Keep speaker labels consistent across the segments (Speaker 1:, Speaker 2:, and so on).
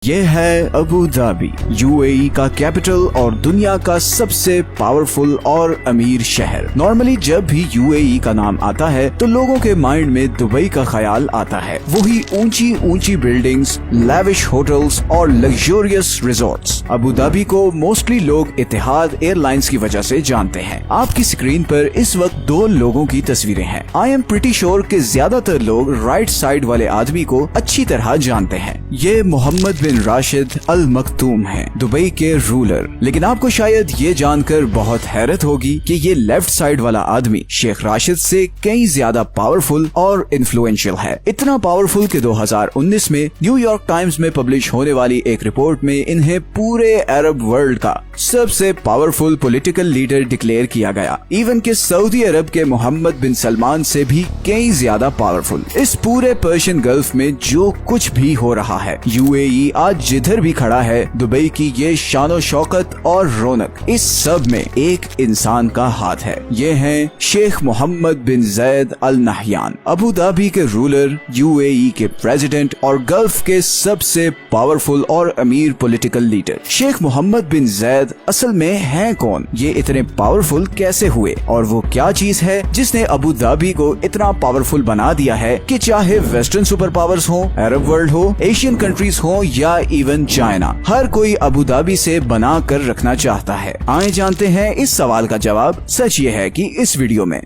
Speaker 1: یہ ہے ابو Dhabi, UAE का कैपिटल और दुनिया का सबसे पावरफुल और अमीर शहर। नॉर्मली जब भी यूएई का नाम आता है तो लोगों के माइंड में दुबई का ख्याल आता है, वही ऊंची ऊंची बिल्डिंग्स, लैविश होटल्स और लग्जरियस रिजॉर्ट्स। अबू धाबी को मोस्टली लोग इतिहाद एयरलाइंस की वजह से जानते हैं। आपकी स्क्रीन पर इस वक्त दो लोगों की तस्वीरें हैं। आई एम प्रिटी श्योर कि ज्यादातर लोग राइट साइड वाले आदमी को अच्छी तरह जानते हैं। ये मोहम्मद बिन राशिद अल मखतूम हैं, दुबई के रूलर। लेकिन आपको शायद ये जानकर बहुत हैरत होगी कि ये लेफ्ट साइड वाला आदमी शेख राशिद से कई ज्यादा पावरफुल और इन्फ्लुएंशियल है। इतना पावरफुल कि 2019 में न्यूयॉर्क टाइम्स में पब्लिश होने वाली एक रिपोर्ट में इन्हें पूरे अरब वर्ल्ड का सबसे पावरफुल पॉलिटिकल लीडर डिक्लेयर किया गया। इवन कि सऊदी अरब के मोहम्मद बिन सलमान से भी कई ज्यादा पावरफुल। इस पूरे पर्शियन गल्फ में जो कुछ भी हो रहा है, यूएई आज जिधर भी खड़ा है, दुबई की ये शानो शौकत और रौनक, इस सब में एक इंसान का हाथ है। ये हैं Sheikh Mohammed bin Zayed Al Nahyan, Abu Dhabi के रूलर, यूएई के प्रेसिडेंट और गल्फ के सबसे पावरफुल और अमीर political leader. Sheikh Mohammed bin Zayed असल में हैं कौन, ये इतने पावरफुल कैसे हुए और वो क्या चीज है जिसने अबू धाबी को इतना पावरफुल बना दिया है कि चाहे वेस्टर्न सुपर पावर्स हो, अरब वर्ल्ड हो, एशियन कंट्रीज हो या इवन चाइना, हर कोई अबू धाबी से बना कर रखना चाहता है। आए जानते हैं इस सवाल का जवाब। सच ये है कि इस वीडियो में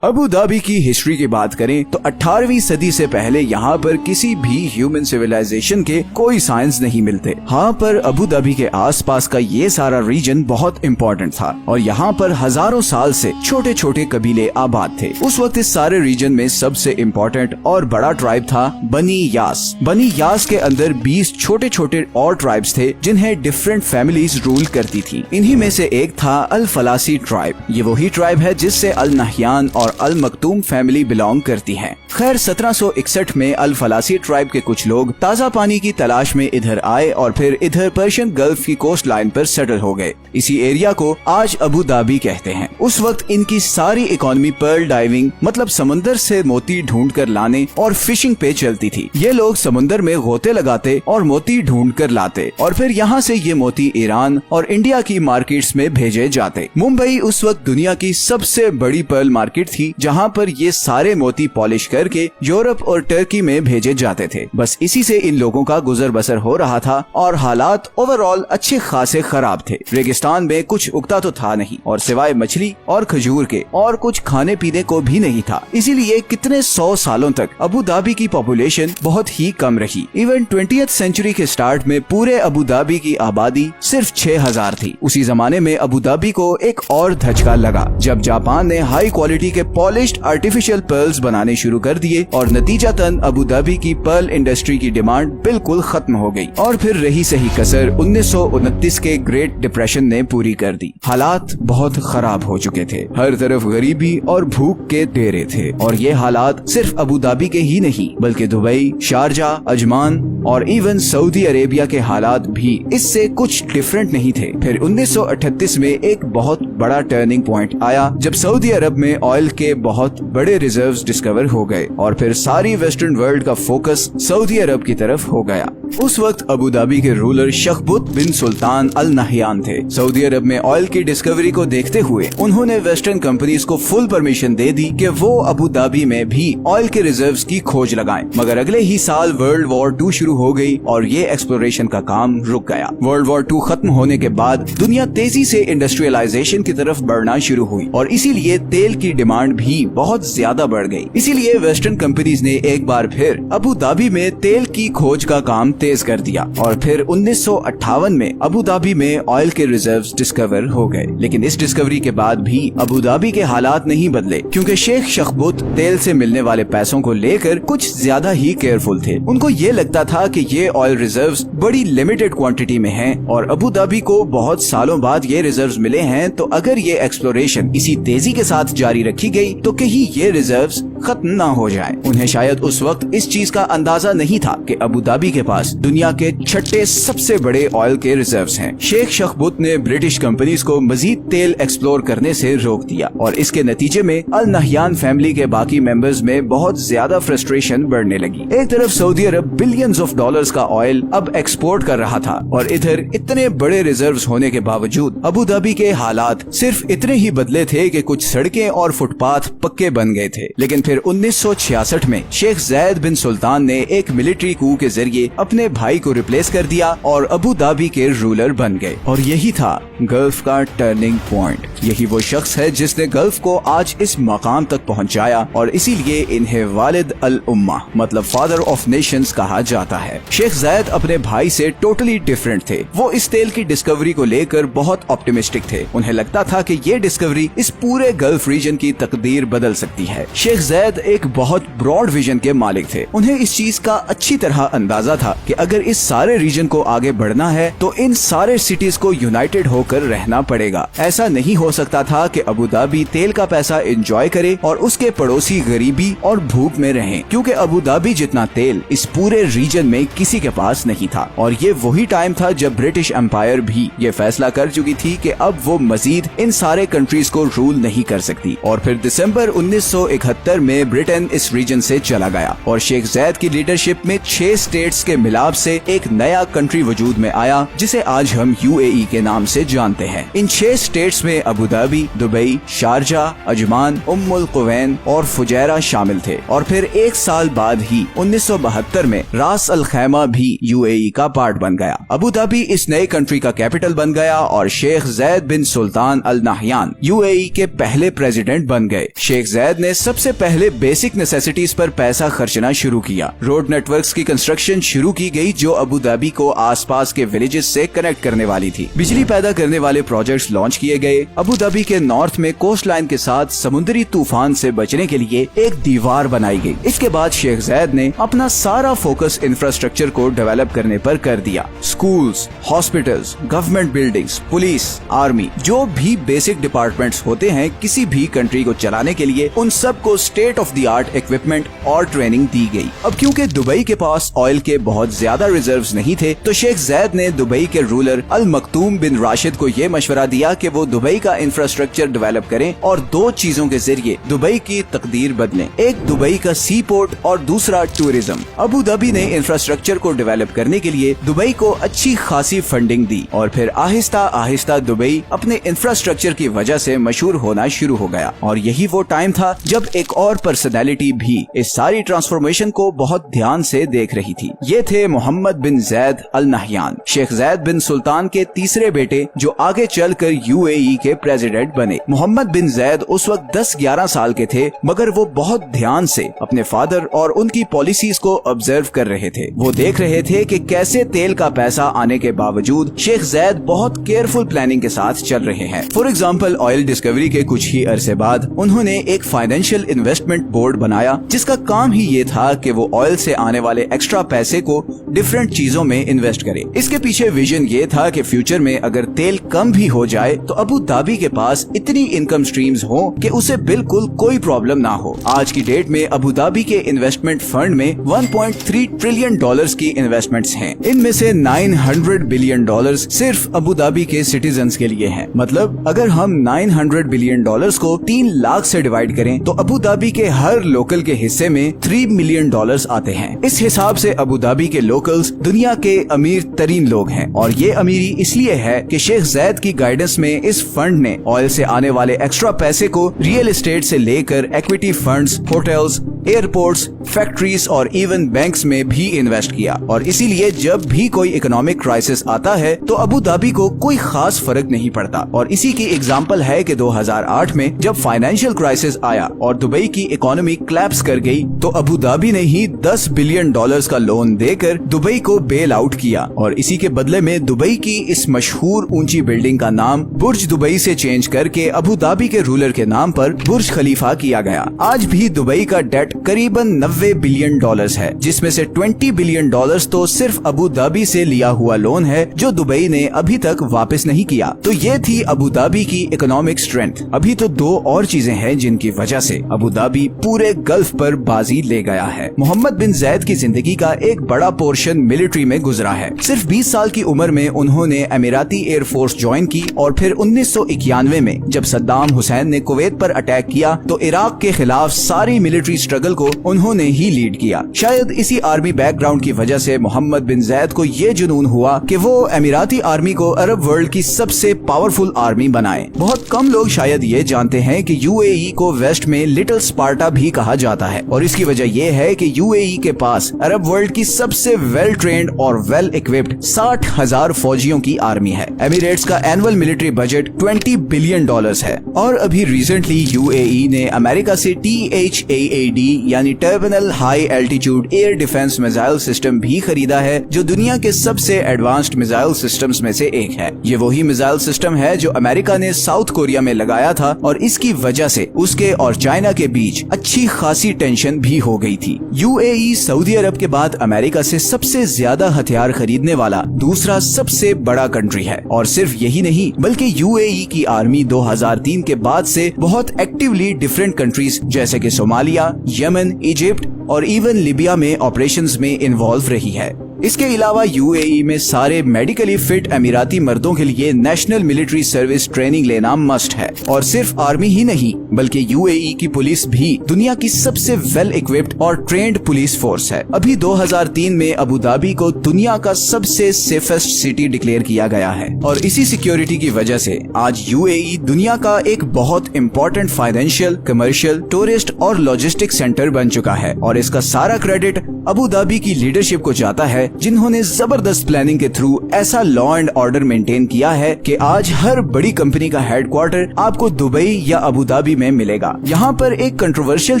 Speaker 1: अबू धाबी की हिस्ट्री की बात करें तो 18वीं सदी से पहले यहाँ पर किसी भी ह्यूमन सिविलाइजेशन के कोई साइंस नहीं मिलते। हाँ, पर अबू धाबी के आसपास का ये सारा रीजन बहुत इम्पोर्टेंट था और यहाँ पर हजारों साल से छोटे छोटे कबीले आबाद थे। उस वक्त इस सारे रीजन में सबसे इम्पोर्टेंट और बड़ा ट्राइब था बनी यास। बनी यास के अंदर 20 छोटे छोटे और ट्राइब्स थे जिन्हें डिफरेंट फैमिलीज रूल करती थी। इन्हीं में से एक था अल फलासी ट्राइब। ये वही ट्राइब है जिससे अल नहयान और अल मखतूम फैमिली बिलोंग करती हैं। खैर 1761 में अल फलासी ट्राइब के कुछ लोग ताज़ा पानी की तलाश में इधर आए और फिर इधर पर्शियन गल्फ की कोस्ट लाइन पर सेटल हो गए। इसी एरिया को आज अबू धाबी कहते हैं। उस वक्त इनकी सारी इकोनॉमी पर्ल डाइविंग मतलब समंदर से मोती ढूंढ कर लाने और फिशिंग पे चलती थी। ये लोग समुद्र में गोते लगाते और मोती ढूंढ कर लाते और फिर यहाँ से ये मोती ईरान और इंडिया की मार्केट्स में भेजे जाते। मुंबई उस वक्त दुनिया की सबसे बड़ी पर्ल मार्केट थी जहाँ पर ये सारे मोती पॉलिश करके यूरोप और टर्की में भेजे जाते थे। बस इसी से इन लोगों का गुजर बसर हो रहा था और हालात ओवरऑल अच्छे खासे खराब थे। रेगिस्तान में कुछ उगता तो था नहीं और सिवाय मछली और खजूर के और कुछ खाने पीने को भी नहीं था। इसीलिए कितने 100 सालों तक अबू धाबी की पॉपुलेशन बहुत ही कम रही। इवन 20th सेंचुरी के स्टार्ट में पूरे अबू धाबी की आबादी सिर्फ 6000 थी। उसी जमाने में अबू धाबी को एक और धचका लगा जब जापान ने हाई क्वालिटी के पॉलिश्ड आर्टिफिशियल पर्ल्स बनाने शुरू कर दिए और नतीजतन अबू धाबी की पर्ल इंडस्ट्री की डिमांड बिल्कुल खत्म हो गई और फिर रही सही कसर 1929 के ग्रेट डिप्रेशन ने पूरी कर दी। हालात बहुत खराब हो चुके थे, हर तरफ गरीबी और भूख के डेरे थे और ये हालात सिर्फ अबू धाबी के ही नहीं बल्कि दुबई, शारजा, अजमान और इवन सऊदी अरेबिया के हालात भी इससे कुछ डिफरेंट नहीं थे। फिर 1938 में एक बहुत बड़ा टर्निंग पॉइंट आया जब सऊदी अरब में ऑयल के बहुत बड़े रिजर्व्स डिस्कवर हो गए और फिर सारी वेस्टर्न वर्ल्ड का फोकस सऊदी अरब की तरफ हो गया। उस वक्त अबू धाबी के रूलर शख्बुत बिन सुल्तान अल नहयान थे। सऊदी अरब में ऑयल की डिस्कवरी को देखते हुए उन्होंने वेस्टर्न कंपनीज को फुल परमिशन दे दी कि वो अबू धाबी में भी ऑयल के रिजर्व्स की खोज लगाएं। मगर अगले ही साल वर्ल्ड वॉर 2 शुरू हो गई और ये एक्सप्लोरेशन का काम रुक गया। वर्ल्ड वॉर 2 खत्म होने के बाद दुनिया तेजी से इंडस्ट्रियलाइजेशन की तरफ बढ़ना शुरू हुई और इसीलिए तेल की डिमांड भी बहुत ज्यादा बढ़ गई। इसीलिए वेस्टर्न कंपनीज ने एक बार फिर अबू धाबी में तेल की खोज का काम तेज कर दिया और फिर 1958 में अबू धाबी में ऑयल के रिजर्व्स डिस्कवर हो गए। लेकिन इस डिस्कवरी के बाद भी अबू धाबी के हालात नहीं बदले क्योंकि शेख शख्बुत तेल से मिलने वाले पैसों को लेकर कुछ ज्यादा ही केयरफुल थे। उनको ये लगता था कि ये ऑयल रिजर्व्स बड़ी लिमिटेड क्वांटिटी में हैं और अबू धाबी को बहुत सालों बाद ये रिजर्व्स मिले हैं, तो अगर ये एक्सप्लोरेशन इसी तेजी के साथ जारी रखी गई तो कहीं ये रिजर्व्स खत्म ना हो जाए। उन्हें शायद उस वक्त इस चीज का अंदाजा नहीं था कि अबू धाबी के पास दुनिया के छठे सबसे बड़े ऑयल के रिजर्व्स हैं। शेख शखबुत ने ब्रिटिश कंपनीज को मजीद तेल एक्सप्लोर करने से रोक दिया और इसके नतीजे में अल नहयान फैमिली के बाकी मेंबर्स में बहुत ज्यादा फ्रस्ट्रेशन बढ़ने लगी। एक तरफ Saudi Arab billions of dollars का ऑयल अब एक्सपोर्ट कर रहा था और इधर इतने बड़े रिजर्व्स होने के बावजूद अबू धाबी के हालात सिर्फ इतने ही बदले थे कि कुछ सड़कें और फुटपाथ पक्के बन गए थे। लेकिन फिर 1966 में शेख ज़ैद बिन सुल्तान ने एक मिलिट्री कू के जरिए अपने भाई को रिप्लेस कर दिया और अबू धाबी के रूलर बन गए। और यही था गल्फ का टर्निंग पॉइंट। यही वो शख्स है जिसने गल्फ को आज इस मकाम तक पहुंचाया और इसीलिए इन्हें वालिद अल उम्मा मतलब फादर ऑफ नेशंस कहा जाता है। शेख ज़ैद अपने भाई से टोटली डिफरेंट थे। वो इस तेल की डिस्कवरी को लेकर बहुत ऑप्टिमिस्टिक थे। उन्हें लगता था कि ये डिस्कवरी इस पूरे गल्फ रीजन की तकदीर बदल सकती है। शेख ज़ैद एक बहुत ब्रॉड विजन के मालिक थे। उन्हें इस चीज का अच्छी तरह अंदाजा था कि अगर इस सारे रीजन को आगे बढ़ना है तो इन सारे सिटीज को यूनाइटेड होकर रहना पड़ेगा। ऐसा नहीं हो सकता था कि अबू धाबी तेल का पैसा एंजॉय करे और उसके पड़ोसी गरीबी और भूख में रहें, क्योंकि अबू धाबी जितना तेल इस पूरे रीजन में किसी के पास नहीं था। और ये वही टाइम था जब ब्रिटिश एम्पायर भी ये फैसला कर चुकी थी कि अब वो मजीद इन सारे कंट्रीज को रूल नहीं कर सकती। और फिर दिसंबर 1971 में ब्रिटेन इस रीजन से चला गया और शेख ज़ैद की लीडरशिप में 6 स्टेट्स के मिलाप से एक नया कंट्री वजूद में आया जिसे आज हम UAE के नाम से जानते हैं। इन 6 स्टेट्स में Abu Dhabi, Dubai, Sharjah, Ajman, Umm al Quwain और फुजैरा शामिल थे। और फिर एक साल बाद ही 1972 में रास अल खैमा भी UAE का पार्ट बन गया। अबू धाबी इस नए कंट्री का कैपिटल बन गया और शेख ज़ैद बिन सुल्तान अल नहयान UAE के पहले प्रेसिडेंट बन गए। शेख ज़ैद ने सबसे पहले बेसिक नेसेसिटीज पर पैसा खर्चना शुरू किया। रोड नेटवर्क्स की कंस्ट्रक्शन शुरू की गई जो अबू धाबी को आसपास के विलेजेस से कनेक्ट करने वाली थी। बिजली पैदा करने वाले प्रोजेक्ट्स लॉन्च किए गए। अबू धाबी के नॉर्थ में कोस्ट लाइन के साथ समुद्री तूफान से बचने के लिए एक दीवार बनाई गई। इसके बाद शेख ज़ैद ने अपना सारा फोकस इंफ्रास्ट्रक्चर को डेवलप करने पर कर दिया। Schools, hospitals, government buildings, police, army, जो भी बेसिक डिपार्टमेंट्स होते हैं किसी भी कंट्री को चलाने के लिए, उन सब को state of the art equipment और ट्रेनिंग दी गई। अब क्योंकि दुबई के पास ऑयल के बहुत ज्यादा रिजर्व्स नहीं थे तो शेख ज़ैद ने दुबई के रूलर अल मक्तूम बिन राशिद को ये मशवरा दिया कि वो दुबई का इंफ्रास्ट्रक्चर डेवलप करें और 2 चीजों के जरिए दुबई की तकदीर बदलें। एक दुबई का सी पोर्ट और दूसरा टूरिज्म। अबू धाबी ने इंफ्रास्ट्रक्चर को डेवलप करने के लिए दुबई को अच्छी खासी फंडिंग दी और फिर आहिस्ता आहिस्ता दुबई अपने इंफ्रास्ट्रक्चर की वजह से मशहूर होना शुरू हो गया। और यही वो टाइम था जब एक और पर्सनैलिटी भी इस सारी ट्रांसफॉर्मेशन को बहुत ध्यान से देख रही थी। ये थे मोहम्मद बिन ज़ैद अल नहयान, शेख ज़ैद बिन सुल्तान के तीसरे बेटे जो आगे चलकर UAE के प्रेसिडेंट बने। मोहम्मद बिन ज़ैद उस वक्त 10-11 साल के थे मगर वो बहुत ध्यान से अपने फादर और उनकी पॉलिसीज को ऑब्जर्व कर रहे थे। वो देख रहे थे कि कैसे तेल का पैसा आने के बावजूद शेख ज़ैद बहुत केयरफुल प्लानिंग के साथ चल रहे हैं। फॉर एग्जाम्पल ऑयल डिस्कवरी के कुछ ही अरसे बाद उन्होंने एक फाइनेंशियल इन्वेस्टमेंट बोर्ड बनाया जिसका काम ही ये था कि वो ऑयल से आने वाले एक्स्ट्रा पैसे को डिफरेंट चीजों में इन्वेस्ट करे। इसके पीछे विजन ये था कि फ्यूचर में अगर तेल कम भी हो जाए तो अबू धाबी के पास इतनी इनकम स्ट्रीम्स हो कि उसे बिल्कुल कोई प्रॉब्लम ना हो। आज की डेट में अबू धाबी के इन्वेस्टमेंट फंड में 1.3 ट्रिलियन डॉलर्स की इन्वेस्टमेंट्स हैं। इनमें से 900 बिलियन डॉलर्स सिर्फ अबू धाबी के सिटीजन्स के लिए हैं। मतलब अगर हम 900 बिलियन डॉलर्स को 3 लाख से डिवाइड करें तो अबू धाबी के हर लोकल के हिस्से में 3 मिलियन डॉलर्स आते हैं। इस हिसाब से अबू धाबी के लोकल्स दुनिया के अमीर तरीन लोग हैं और ये अमीरी इसलिए है कि शेख ज़ैद की गाइडेंस में इस फंड ने ऑयल से आने वाले एक्स्ट्रा पैसे को रियल एस्टेट से लेकर equity funds, hotels, airports, factories और इवन बैंक्स में भी इन्वेस्ट किया। और इसीलिए जब भी कोई इकोनॉमिक क्राइसिस आता है तो अबू धाबी को कोई खास फर्क नहीं पड़ता। और इसी की एग्जांपल है कि 2008 में जब फाइनेंशियल क्राइसिस आया और दुबई की इकोनॉमी क्लैप्स कर गई तो अबू धाबी ने ही 10 बिलियन डॉलर्स का लोन देकर दुबई को बेल आउट किया और इसी के बदले में दुबई की इस मशहूर ऊंची बिल्डिंग का नाम बुर्ज दुबई से चेंज करके अबू धाबी के रूलर के नाम पर बुर्ज खलीफा किया गया। आज भी दुबई का डेट करीबन 90 बिलियन डॉलर्स है, जिसमें से 20 बिलियन डॉलर्स तो सिर्फ अबू धाबी से लिया हुआ लोन है जो दुबई ने अभी तक वापस नहीं किया। तो ये थी अबू धाबी की इकोनॉमिक स्ट्रेंथ। अभी तो दो और चीजें हैं जिनकी वजह से अबू धाबी पूरे गल्फ पर बाजी ले गया है। मोहम्मद बिन जैद की जिंदगी का एक बड़ा पोर्शन मिलिट्री में गुजरा है। सिर्फ 20 साल की उम्र में उन्होंने अमीराती एयरफोर्स ज्वाइन की और फिर 1991 में जब सद्दाम हुसैन ने कुवैत पर अटैक किया तो इराक के खिलाफ सारी मिलिट्री स्ट्रगल को उन्होंने ही लीड किया। शायद इसी आर्मी बैकग्राउंड की वजह से मोहम्मद बिन जैद को ये जुनून हुआ कि वो अमीराती आर्मी को अरब वर्ल्ड की सबसे पावरफुल आर्मी बनाए। बहुत कम लोग शायद ये जानते हैं कि यूएई को वेस्ट में लिटिल स्पार्टा भी कहा जाता है और इसकी वजह ये है कि यूएई के पास अरब वर्ल्ड की सबसे वेल ट्रेन्ड और वेल इक्विप्ड 60,000 फौजियों की आर्मी है। एमिरेट्स का annual military budget 20 billion dollars है और अभी रिसेंटली यूएई ने अमेरिका से THAAD यानी terminal high altitude air defence missile system भी खरीदा है जो दुनिया के सबसे एडवांस्ड मिसाइल सिस्टम्स में से एक है। ये वही मिसाइल सिस्टम है जो अमेरिका ने साउथ कोरिया में लगाया था और इसकी वजह से उसके और चाइना के बीच अच्छी खासी टेंशन भी हो गई थी। यूएई सऊदी अरब के बाद अमेरिका से सबसे ज्यादा हथियार खरीदने वाला दूसरा सबसे बड़ा कंट्री है और सिर्फ यही नहीं बल्कि यूएई की आर्मी 2003 के बाद से बहुत एक्टिवली डिफरेंट कंट्रीज जैसे कि सोमालिया, यमन, इजिप्ट और इवन लीबिया में ऑपरेशंस में इन्वॉल्व रही है। इसके अलावा यूएई में सारे मेडिकली फिट अमीराती मर्दों के लिए नेशनल मिलिट्री सर्विस ट्रेनिंग लेना मस्ट है और सिर्फ आर्मी ही नहीं बल्कि यूएई की पुलिस भी दुनिया की सबसे वेल इक्विप्ड और ट्रेंड पुलिस फोर्स है। अभी 2003 में अबू धाबी को दुनिया का सबसे सेफेस्ट सिटी डिक्लेयर किया गया है और इसी सिक्योरिटी की वजह से आज यूएई दुनिया का एक बहुत इम्पोर्टेंट फाइनेंशियल, कमर्शियल, टूरिस्ट और लॉजिस्टिक सेंटर बन चुका है और इसका सारा क्रेडिट अबू धाबी की लीडरशिप को जाता है जिन्होंने जबरदस्त प्लानिंग के थ्रू ऐसा लॉ एंड ऑर्डर मेंटेन किया है कि आज हर बड़ी कंपनी का हेडक्वार्टर आपको दुबई या अबू धाबी में मिलेगा। यहाँ पर एक कंट्रोवर्शियल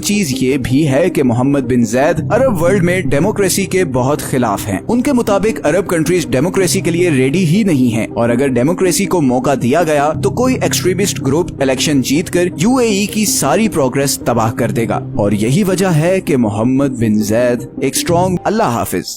Speaker 1: चीज ये भी है कि Mohammad bin Zaid Arab world में डेमोक्रेसी के बहुत खिलाफ हैं। उनके मुताबिक अरब कंट्रीज डेमोक्रेसी के लिए रेडी ही नहीं है और अगर डेमोक्रेसी को मौका दिया गया तो कोई एक्सट्रीमिस्ट ग्रुप इलेक्शन जीतकर यूएई की सारी प्रोग्रेस तबाह कर देगा और यही वजह है कि मोहम्मद बिन जैद एक स्ट्रॉन्ग। अल्लाह हाफिज।